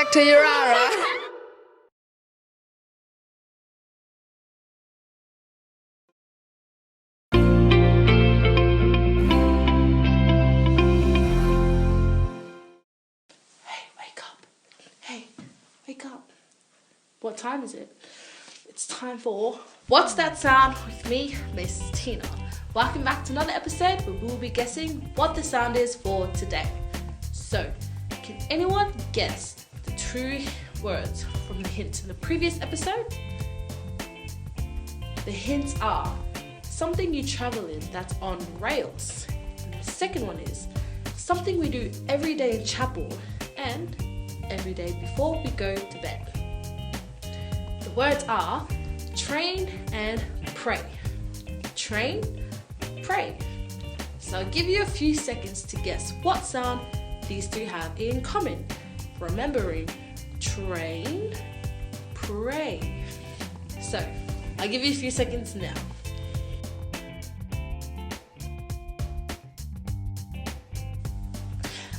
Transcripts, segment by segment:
back to Yirara. Hey, wake up. Hey, wake up. What time is it? It's time for What's That Sound with me, Miss Tina. Welcome back to another episode where we will be guessing what the sound is for today. So, can anyone guess the two words from the hints in the previous episode? The hints are something you travel in that's on rails. And the second one is something we do every day in chapel and every day before we go to bed. The words are train and pray. Train, pray. So I'll give you a few seconds to guess what sound these two have in common. Remembering train, pray. So I'll give you a few seconds now.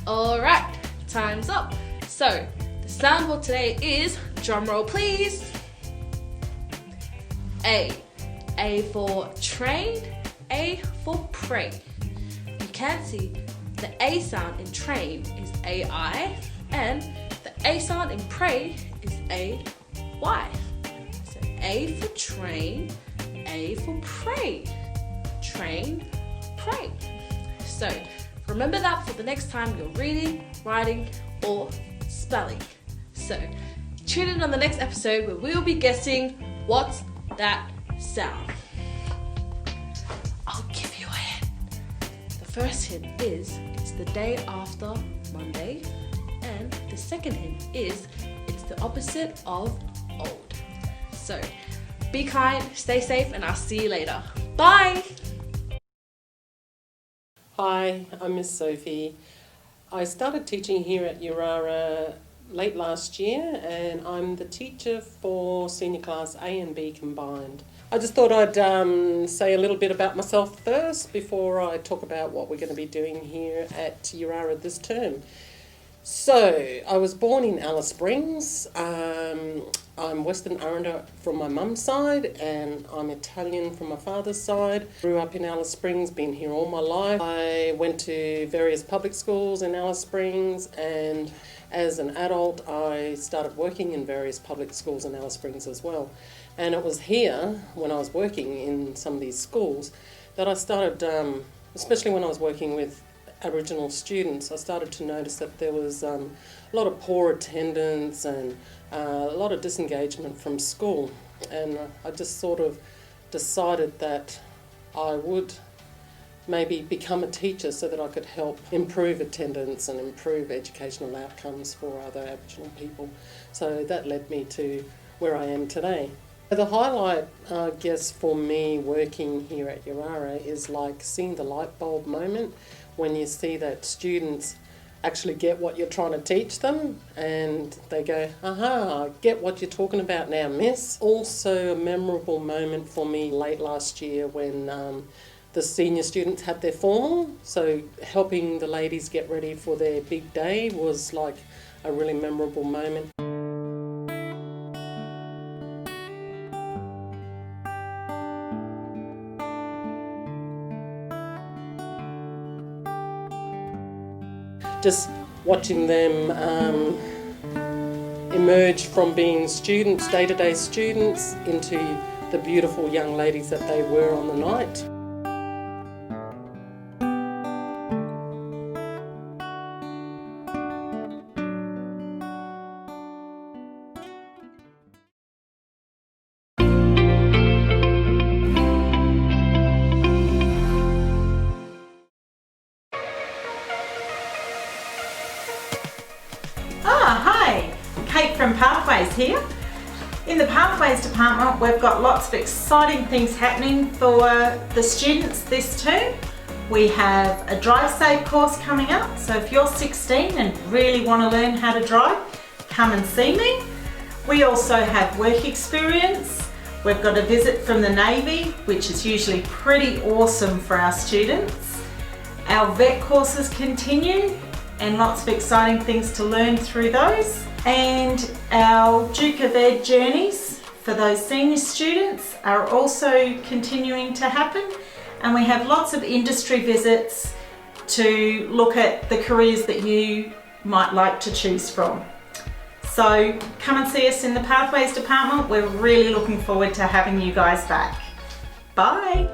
Alright, time's up. So the sound for today is, drumroll please, A. A for train, A for pray. You can see the A sound in train is AI and the A sound in pray is AY. So A for train, A for pray. Train, pray. So remember that for the next time you're reading, writing, or spelling. So tune in on the next episode where we'll be guessing what's that sound. I'll give you a hint. The first hint is it's the day after Monday, and the second hint is it's the opposite of old. So be kind, stay safe, and I'll see you later. Bye! Hi, I'm Miss Sophie. I started teaching here at Yirara late last year, and I'm the teacher for senior class A and B combined. I just thought I'd say a little bit about myself first before I talk about what we're going to be doing here at Yirara this term. So, I was born in Alice Springs. I'm Western Aranda from my mum's side, and I'm Italian from my father's side. Grew up in Alice Springs, been here all my life. I went to various public schools in Alice Springs, and as an adult I started working in various public schools in Alice Springs as well. And it was here, when I was working in some of these schools, that I started, especially when I was working with Aboriginal students, I started to notice that there was a lot of poor attendance and a lot of disengagement from school. And I just sort of decided that I would maybe become a teacher so that I could help improve attendance and improve educational outcomes for other Aboriginal people. So that led me to where I am today. The highlight, I guess, for me working here at Yirara is like seeing the light bulb moment when you see that students actually get what you're trying to teach them and they go, aha, I get what you're talking about now, miss. Also a memorable moment for me late last year when the senior students had their formal, so helping the ladies get ready for their big day was like a really memorable moment. Just watching them emerge from being students, day-to-day students, into the beautiful young ladies that they were on the night. Hi, Kate from Pathways here. In the Pathways department, we've got lots of exciting things happening for the students this term. We have a Drive Safe course coming up, so if you're 16 and really want to learn how to drive, come and see me. We also have work experience. We've got a visit from the Navy, which is usually pretty awesome for our students. Our vet courses continue, and lots of exciting things to learn through those. And our Duke of Ed journeys for those senior students are also continuing to happen, and we have lots of industry visits to look at the careers that you might like to choose from. So come and see us in the Pathways department. We're really looking forward to having you guys back. Bye.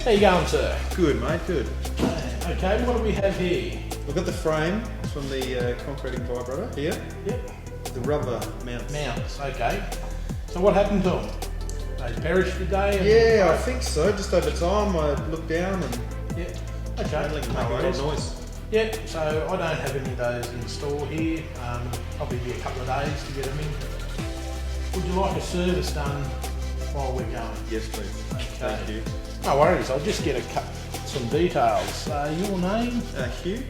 How you going, sir? Good, mate, good. Okay, what do we have here? We've got the frame from the concreting vibrator here. Yep. The rubber mounts. Mounts, okay. So what happened to them? They perished today? Yeah, I think so. Just over time, I looked down and Yep. Okay. only make a lot of noise. Yep, so I don't have any of those in store here. Probably be a couple of days to get them in. Would you like a service done while we're going? Yes, please. Okay. Thank you. No worries, I'll just get some details. Your name? Hugh?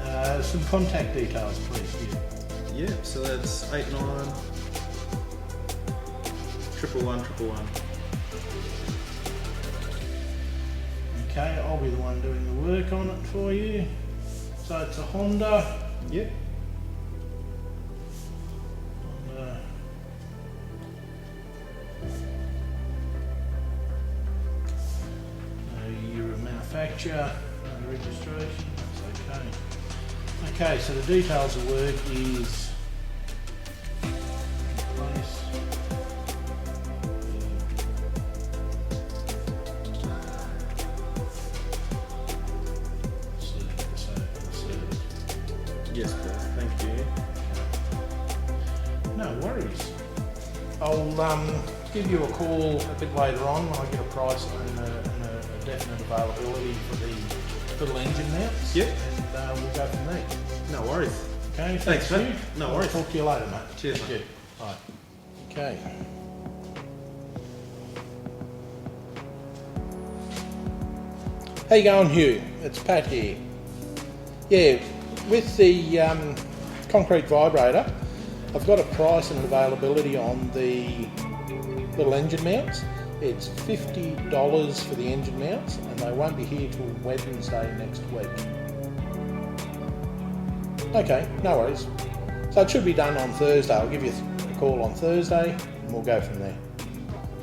Okay. Some contact details, please. Hugh. Yeah, so that's 89 111 111. Okay, I'll be the one doing the work on it for you. So it's a Honda. Yep. Honda. No year of manufacture, no registration, that's okay. Okay, so the details of work is place. Yes, please. Thank you. No worries. I'll give you a call a bit later on when I get a price and a definite availability for the little engine mounts. Yep. And we'll go from there. No worries. Okay, Thanks, mate. Hugh. No I'll worries. talk to you later, mate. Cheers, Thank mate. you. Bye. Okay. How you going, Hugh? It's Pat here. Yeah, with the concrete vibrator, I've got a price and availability on the little engine mounts. It's $50 for the engine mounts, and they won't be here till Wednesday next week. Okay, no worries. So it should be done on Thursday. I'll give you a call on Thursday and we'll go from there.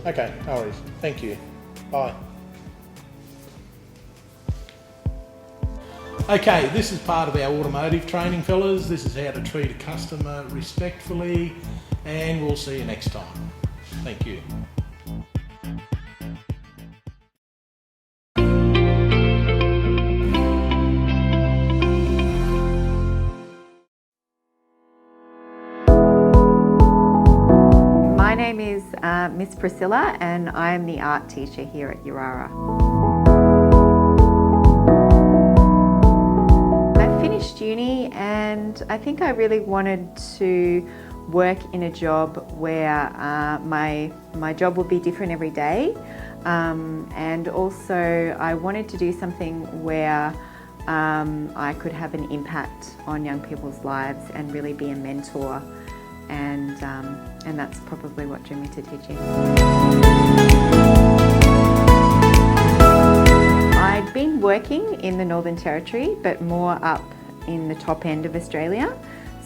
Okay, no worries. Thank you. Bye. Okay, this is part of our automotive training, fellas. This is how to treat a customer respectfully, and we'll see you next time. Thank you. My name is Miss Priscilla, and I'm the art teacher here at Yirara. I finished uni and I think I really wanted to work in a job where my job would be different every day, and also I wanted to do something where I could have an impact on young people's lives and really be a mentor, and that's probably what drew me to teaching. I'd been working in the Northern Territory, but more up in the top end of Australia.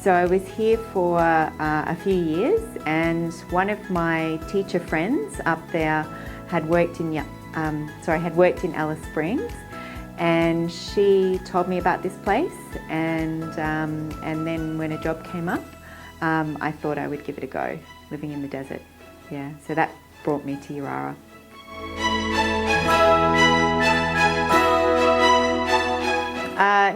So I was here for a few years, and one of my teacher friends up there had worked in Alice Springs, and she told me about this place, and then when a job came up, I thought I would give it a go, living in the desert. Yeah, so that brought me to Yirara.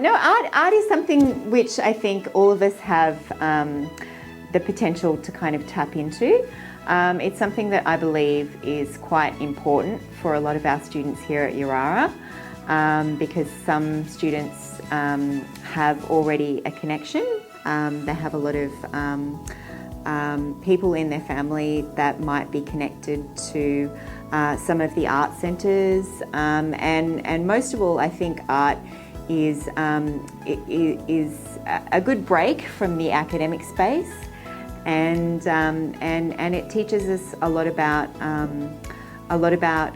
No, art is something which I think all of us have the potential to kind of tap into. It's something that I believe is quite important for a lot of our students here at Yirara, because some students have already a connection. They have a lot of people in their family that might be connected to some of the art centres, and most of all, I think art is a good break from the academic space, and it teaches us a lot about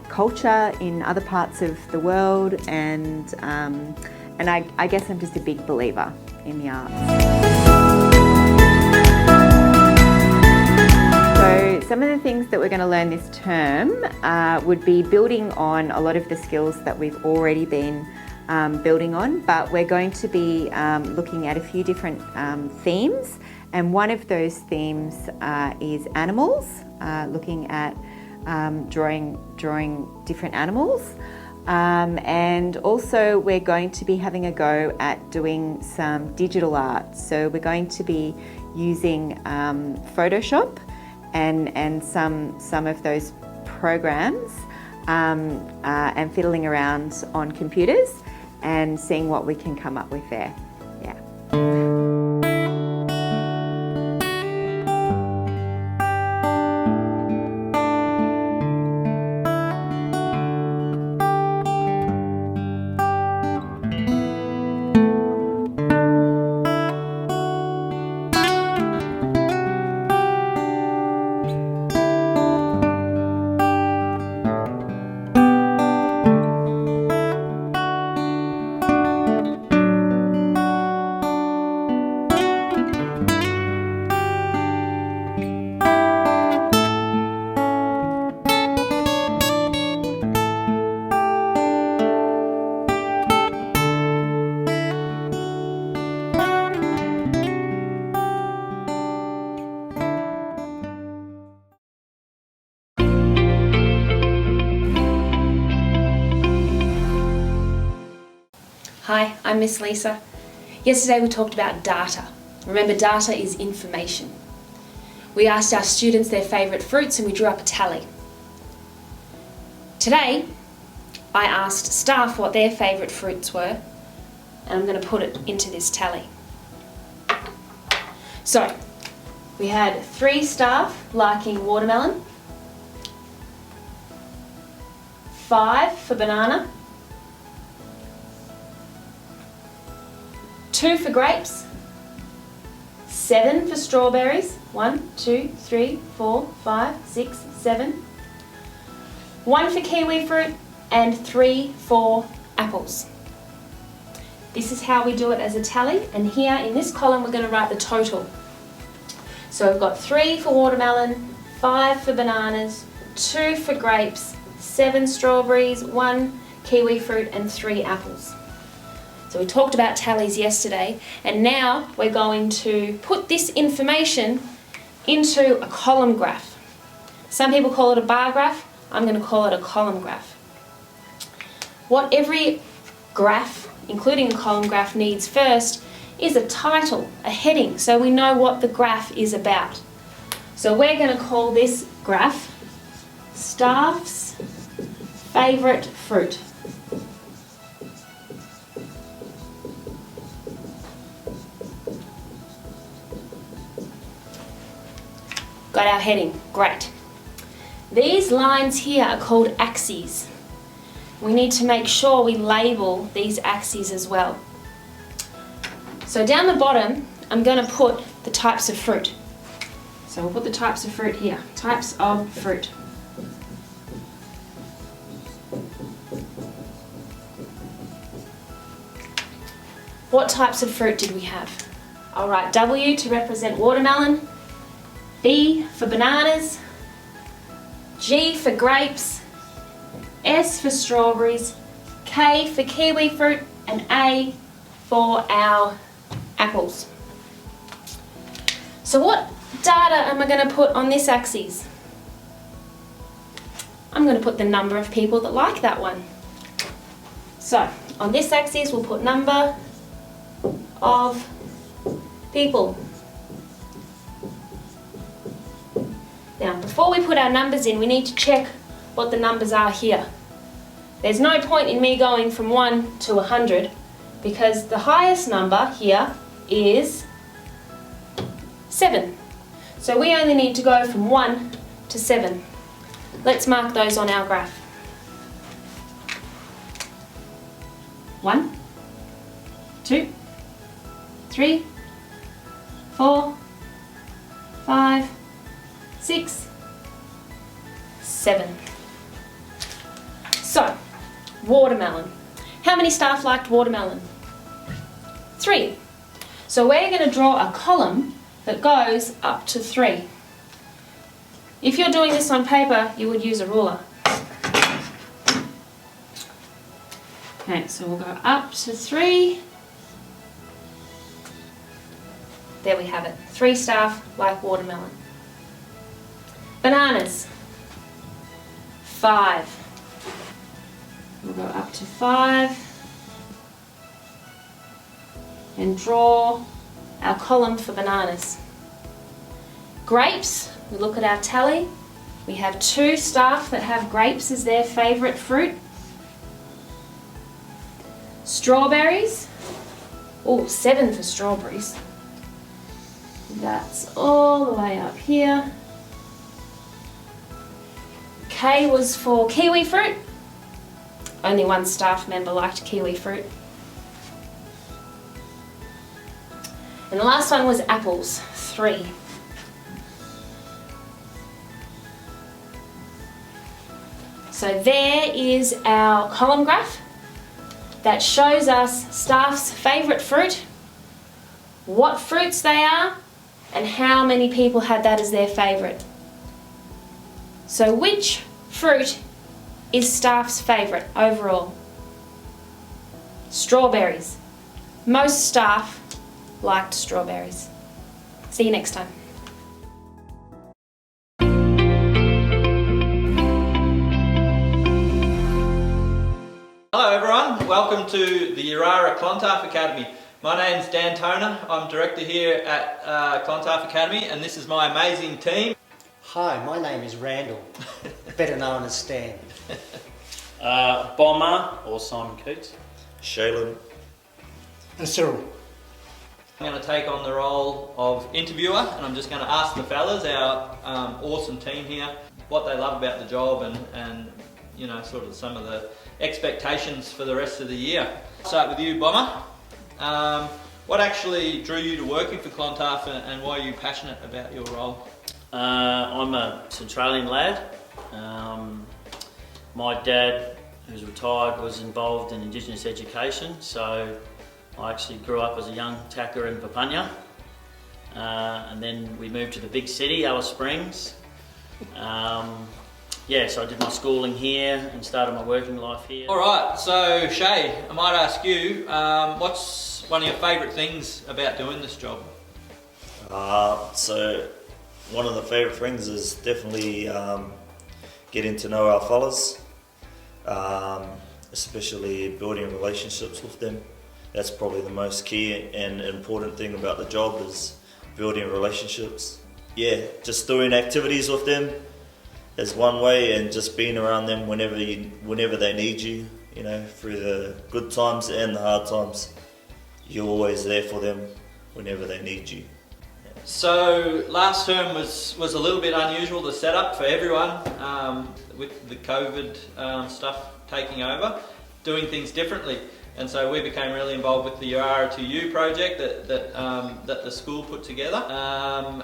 culture in other parts of the world, and I guess I'm just a big believer in the arts. So some of the things that we're going to learn this term would be building on a lot of the skills that we've already been building on, but we're going to be looking at a few different themes, and one of those themes is animals, looking at drawing different animals, and also we're going to be having a go at doing some digital art. So we're going to be using Photoshop and some of those programs, and fiddling around on computers and seeing what we can come up with there. Yeah. Hi, I'm Miss Lisa. Yesterday we talked about data. Remember, data is information. We asked our students their favourite fruits and we drew up a tally. Today, I asked staff what their favourite fruits were, and I'm going to put it into this tally. So, we had 3 staff liking watermelon, 5 for banana, 2 for grapes, 7 for strawberries, 1, 2, 3, 4, 5, 6, 7, 1 for kiwi fruit, and 3 for apples. This is how we do it as a tally, and here in this column we're going to write the total. So we've got 3 for watermelon, 5 for bananas, 2 for grapes, 7 strawberries, 1 kiwi fruit, and 3 apples. So we talked about tallies yesterday, and now we're going to put this information into a column graph. Some people call it a bar graph. I'm going to call it a column graph. What every graph, including a column graph, needs first is a title, a heading, so we know what the graph is about. So we're going to call this graph Staff's Favourite Fruit. Got our heading, great. These lines here are called axes. We need to make sure we label these axes as well. So down the bottom, I'm going to put the types of fruit. So we'll put the types of fruit here, types of fruit. What types of fruit did we have? I'll write W to represent watermelon, B for bananas, G for grapes, S for strawberries, K for kiwi fruit, and A for our apples. So what data am I going to put on this axis? I'm going to put the number of people that like that one. So on this axis we'll put number of people. Now, before we put our numbers in, we need to check what the numbers are here. There's no point in me going from 1 to 100 because the highest number here is 7. So we only need to go from 1 to 7. Let's mark those on our graph. 1, 2, 3, 4, 5, 6, 7. So, watermelon. How many staff liked watermelon? 3. So we're going to draw a column that goes up to 3. If you're doing this on paper, you would use a ruler. Okay, so we'll go up to 3. There we have it. 3 staff like watermelon. Bananas. 5. We'll go up to 5 and draw our column for bananas. Grapes, we look at our tally. We have 2 staff that have grapes as their favourite fruit. Strawberries, 7 for strawberries. That's all the way up here. K was for kiwi fruit. Only 1 staff member liked kiwi fruit. And the last one was apples, 3. So there is our column graph that shows us staff's favourite fruit, what fruits they are, and how many people had that as their favourite. So which fruit is staff's favourite overall? Strawberries. Most staff liked strawberries. See you next time. Hello everyone, welcome to the Yirara Clontarf Academy. My name's Dan Toner, I'm director here at Clontarf Academy, and this is my amazing team. Hi, my name is Randall, better known as Stan. Bomber, or Simon Keats. Shaylin. And Cyril. I'm going to take on the role of interviewer, and I'm just going to ask the fellas, our awesome team here, what they love about the job and you know, sort of some of the expectations for the rest of the year. Start with you, Bomber. What actually drew you to working for Clontarf, and why are you passionate about your role? I'm a Centralian lad. My dad, who's retired, was involved in Indigenous education, so I actually grew up as a young tacker in Papunya. And then we moved to the big city, Alice Springs. So I did my schooling here and started my working life here. Alright, so Shay, I might ask you, what's one of your favourite things about doing this job? So one of the favourite things is definitely getting to know our fellas, especially building relationships with them. That's probably the most key and important thing about the job, is building relationships. Yeah, just doing activities with them is one way, and just being around them whenever they need you, you know, through the good times and the hard times. You're always there for them whenever they need you. So last term was a little bit unusual to set up for everyone, with the COVID stuff taking over, doing things differently. And so we became really involved with the Yirara2u project that the school put together,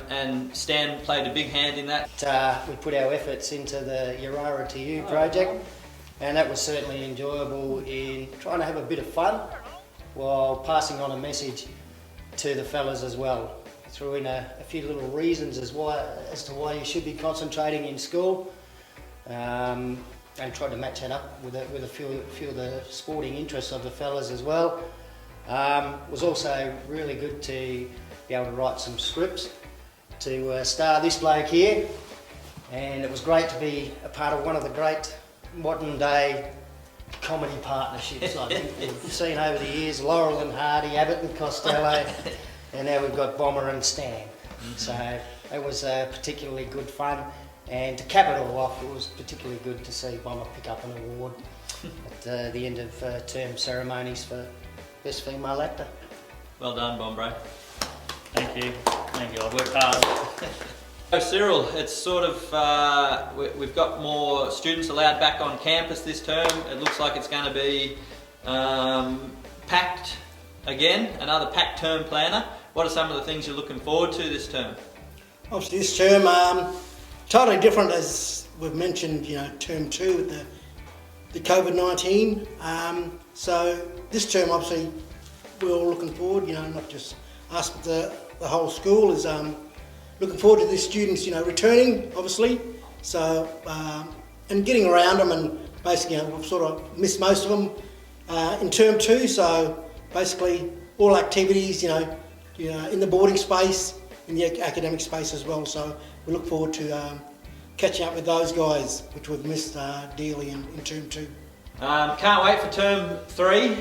and Stan played a big hand in that. We put our efforts into the Yirara2u project, and that was certainly enjoyable in trying to have a bit of fun while passing on a message to the fellas as well. Threw in a few little reasons as to why you should be concentrating in school. And tried to match that up with a few of the sporting interests of the fellas as well. It was also really good to be able to write some scripts to star this bloke here, and it was great to be a part of one of the great modern day comedy partnerships I think we've seen over the years. Laurel and Hardy, Abbott and Costello, and now we've got Bomber and Stan. So it was particularly good fun. And to cap it all off, it was particularly good to see Bomber pick up an award at the end of term ceremonies for Best Female Actor. Well done, Bombro. Thank you. I've worked hard. So Cyril, it's sort of, we've got more students allowed back on campus this term. It looks like it's going to be packed again, another packed term planner. What are some of the things you're looking forward to this term? Obviously this term, totally different as we've mentioned, term 2 with the COVID-19. So this term obviously we're all looking forward, not just us but the whole school is looking forward to the students, returning obviously. So, and getting around them, and basically we've sort of missed most of them in term 2. So basically all activities, in the boarding space, in the academic space as well. So we look forward to catching up with those guys, which we've missed dearly in term 2. Can't wait for term 3.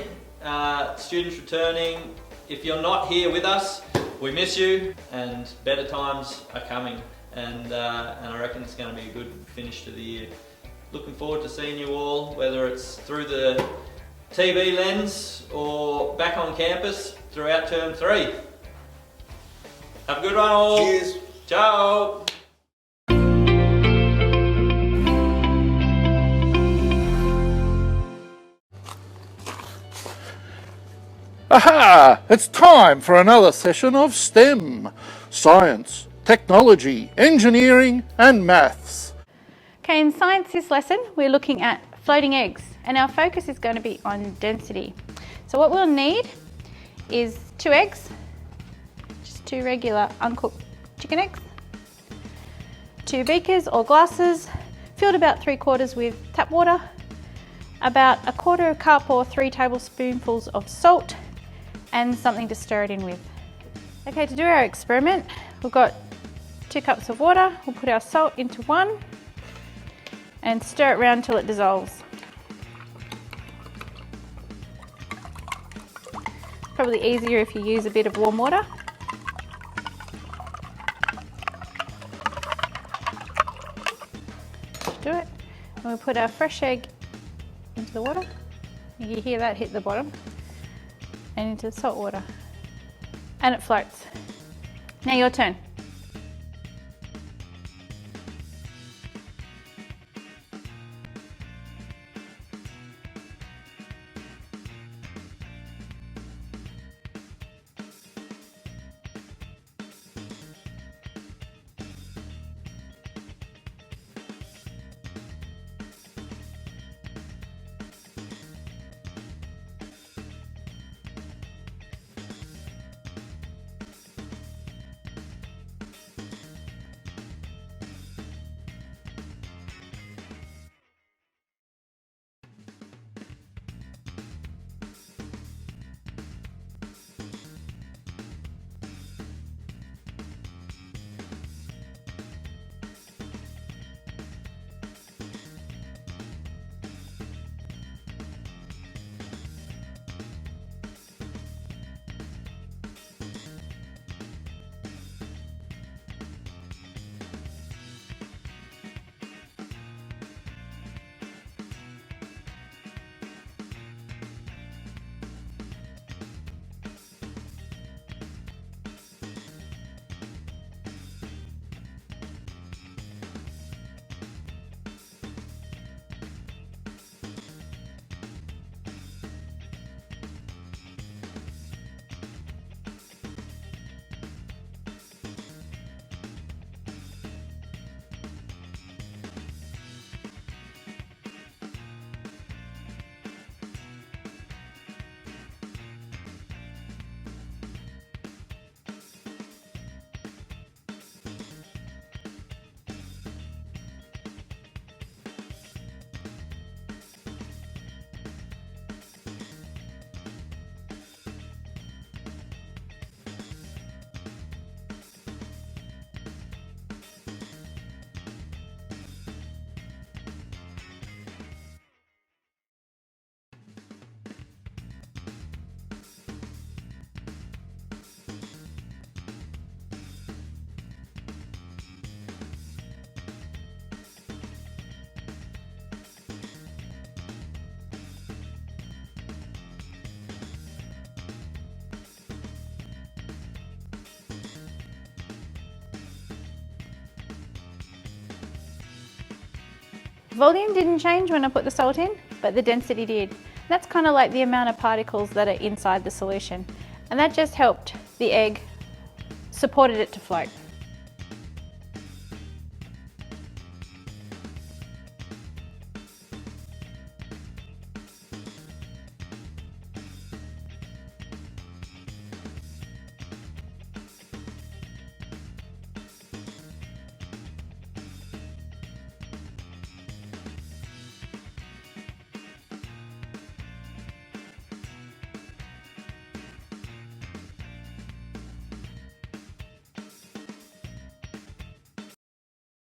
Students returning. If you're not here with us, we miss you, and better times are coming, and I reckon it's going to be a good finish to the year. Looking forward to seeing you all, whether it's through the TV lens or back on campus throughout term 3. Have a good one all. Cheers. Ciao. Aha! It's time for another session of STEM. Science, technology, engineering and maths. Okay, in science this lesson we're looking at floating eggs, and our focus is going to be on density. So what we'll need is 2 eggs, just 2 regular uncooked chicken eggs, 2 beakers or glasses filled about 3/4 with tap water, about 1/4 cup or 3 tablespoonfuls of salt, and something to stir it in with. Okay, to do our experiment, we've got 2 cups of water. We'll put our salt into one and stir it around till it dissolves. Probably easier if you use a bit of warm water. Do it. And we'll put our fresh egg into the water. You hear that hit the bottom. And into the salt water. And it floats. Now your turn. The volume didn't change when I put the salt in, but the density did. That's kind of like the amount of particles that are inside the solution. And that just helped the egg, supported it to float.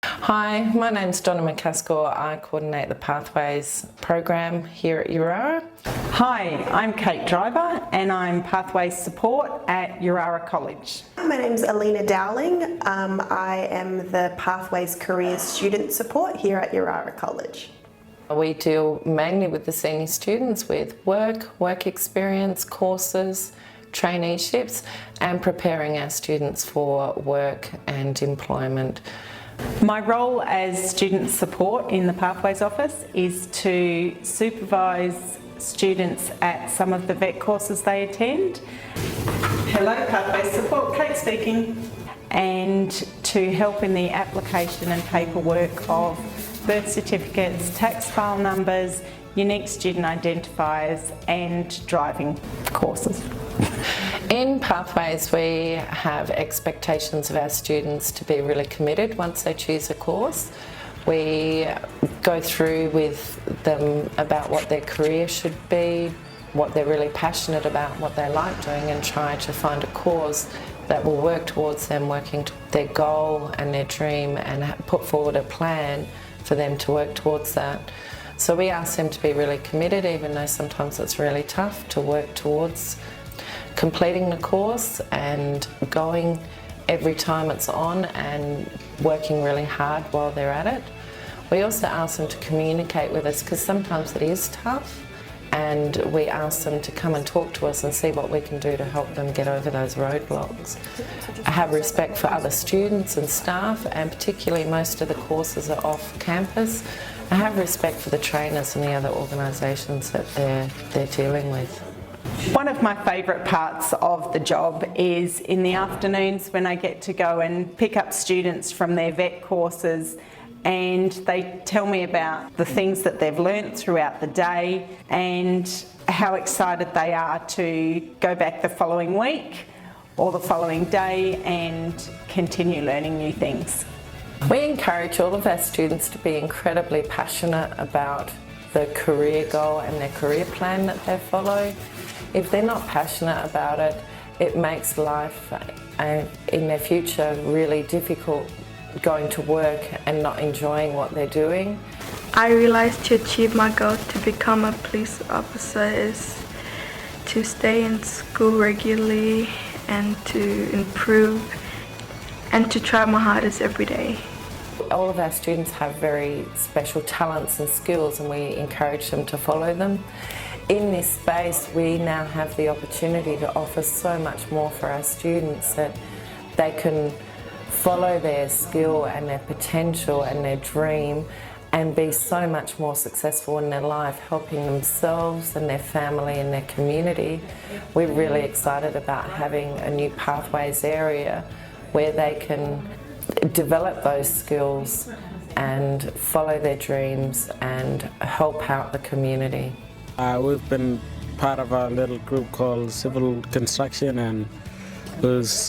Hi, my name's Donna McCaskill. I coordinate the Pathways program here at Yirara. Hi, I'm Kate Driver and I'm Pathways Support at Yirara College. My name's Alina Dowling. I am the Pathways Career Student Support here at Yirara College. We deal mainly with the senior students with work experience, courses, traineeships, and preparing our students for work and employment. My role as student support in the Pathways office is to supervise students at some of the VET courses they attend. Hello, Pathways Support, Kate speaking. And to help in the application and paperwork of birth certificates, tax file numbers, unique student identifiers and driving courses. In Pathways, we have expectations of our students to be really committed once they choose a course. We go through with them about what their career should be, what they're really passionate about, what they like doing, and try to find a course that will work towards them working to their goal and their dream, and put forward a plan for them to work towards that. So we ask them to be really committed, even though sometimes it's really tough to work towards completing the course and going every time it's on and working really hard while they're at it. We also ask them to communicate with us because sometimes it is tough, and we ask them to come and talk to us and see what we can do to help them get over those roadblocks. I have respect for other students and staff, and particularly most of the courses are off campus. I have respect for the trainers and the other organisations that they're dealing with. One of my favourite parts of the job is in the afternoons when I get to go and pick up students from their VET courses, and they tell me about the things that they've learnt throughout the day and how excited they are to go back the following week or the following day and continue learning new things. We encourage all of our students to be incredibly passionate about the career goal and their career plan that they follow. If they're not passionate about it, it makes life in their future really difficult, going to work and not enjoying what they're doing. I realized to achieve my goal to become a police officer is to stay in school regularly and to improve and to try my hardest every day. All of our students have very special talents and skills, and we encourage them to follow them. In this space, we now have the opportunity to offer so much more for our students, that they can follow their skill and their potential and their dream and be so much more successful in their life, helping themselves and their family and their community. We're really excited about having a new Pathways area where they can develop those skills and follow their dreams and help out the community. We've been part of a little group called Civil Construction, and was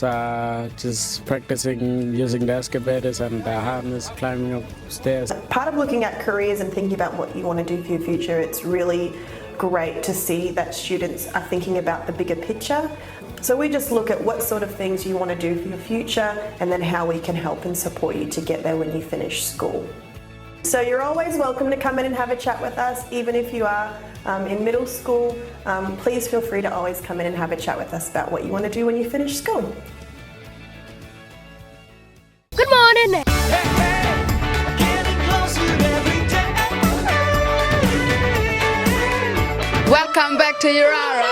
just practicing using the excavators and the harness, climbing up stairs. Part of looking at careers and thinking about what you want to do for your future, it's really great to see that students are thinking about the bigger picture. So we just look at what sort of things you want to do for your future, and then how we can help and support you to get there when you finish school. So you're always welcome to come in and have a chat with us, even if you are in middle school. Please feel free to always come in and have a chat with us about what you want to do when you finish school. Good morning! Welcome back to Yirara.